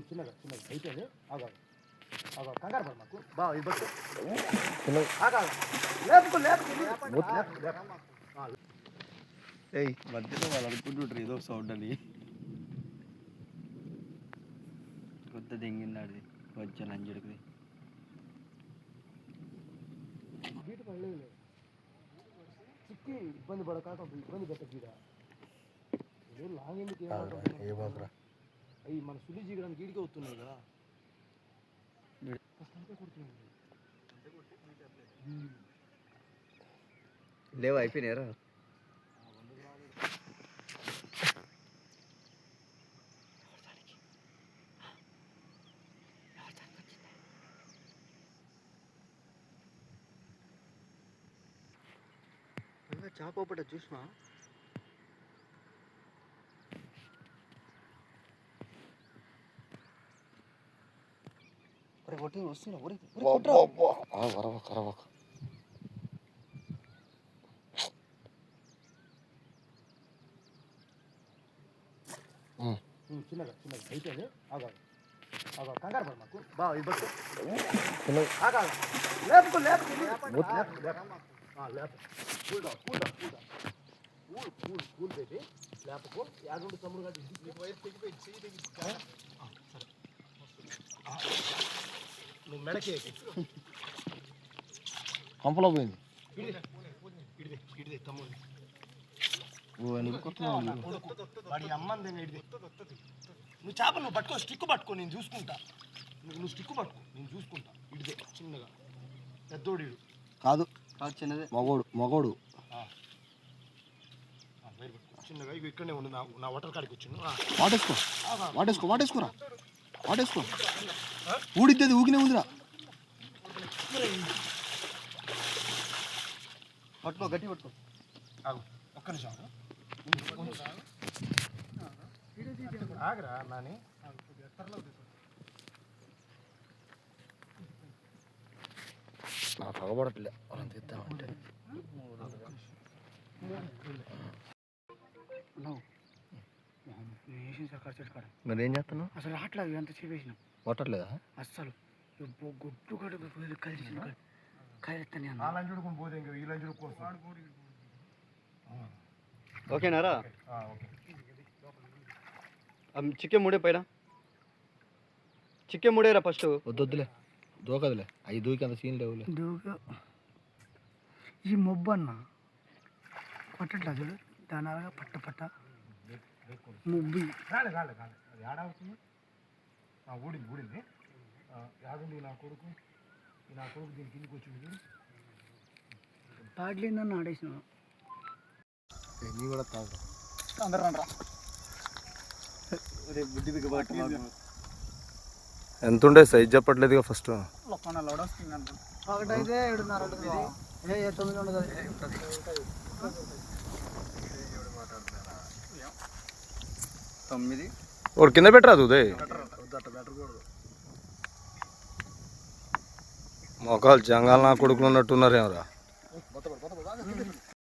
చిన్నగా చిన్నగా అయిపోయింది. ఆగా ఆగా కంగారు పడు మాకు బా ఇది బస్సు ఆగా లేపుకో ఏయ్ మధ్యలో వాళ్ళు అనుకుంటుంటారు ఏదో సౌండ్ అని. కొత్త దింగింది కొంచెం లంజుడికి బీటు పడలేదు చిక్కి ఇబ్బంది పడకాక ఇబ్బంది పెట్ట గీడ లాంగ్ ఎందుకు ఏమంటారు అవి మన సులి జీగడానికి గీడికి అవుతున్నాయి కదా లేవు అయిపోయినాయరా. చేప పడ్డ చూసినా కొట్టి వస్తున్నా చిన్నగా చిన్నగా అయిపోయింది. ఆగా ఆగా కంగారు పడు మాకు బా ఇది బస్సు ఆగా లేపుకో కూల్ బేబీ లేపకో యాదుండి తమ్ముడు గారు వైర్ తెగిపోయింది చెయ్యి తెగి సరే నువ్వు మెడకి కంపలో పోయింది ఇడిదే తమ్ముడు వాడి అమ్మంది నువ్వు చేపలు నువ్వు పట్టుకో స్టిక్ పట్టుకో నేను చూసుకుంటా నువ్వు స్టిక్ పట్టుకో నేను చూసుకుంటా ఇడిదే చిన్నగా పెద్దోడు కాదు చిన్నదే మగోడు చిన్నగా ఇవి ఇక్కడనే ఉంది నా హోటల్ కాడికి వచ్చిండు వాటేసుకో ఊడిద్ది ఊగినే ఉందిరా. పట్టుకో గట్టి పట్టుకో ఒక్క నిమిషం ఆగరా నాని నాకు పగబడట్లే వాళ్ళని తెద్దామంటే మరి ఏం చేస్తున్నావు అసలు రావట్లేదు ఎంత చేసినాం కొట్టట్లేదా అస్సలు గుడ్లు కూడా కలిసి కాయెత్తని ఓకేనారా చికెన్ ముడే పైన చికెన్ ముడేరా ఫస్ట్ వద్దులే దూకదులే అవి దూకి అంత సీన్ లేవులే ఈ మొబ్బు అన్న కొట్టట్లేదు చూడు దాని అలాగా పట్ట ముబ్బి రాలేదు అది ఏడవుతుంది ఊడింది యాదుండి నా కొడుకు దీని కిందికి వచ్చింది తాడ్లేందన్న ఆడేసిన నీ కూడా తాగు అందరు రా ఎంత ఉండే సైజ్ చెప్పట్లేదుగా ఫస్ట్ ఒకటైతే 7:30 9 ఉండదు 9 ఒకటి కింద పెట్టరాదు ఉదయ్ మొక్కలు జంగాలు నా కొడుకులు ఉన్నట్టున్నారేమరా.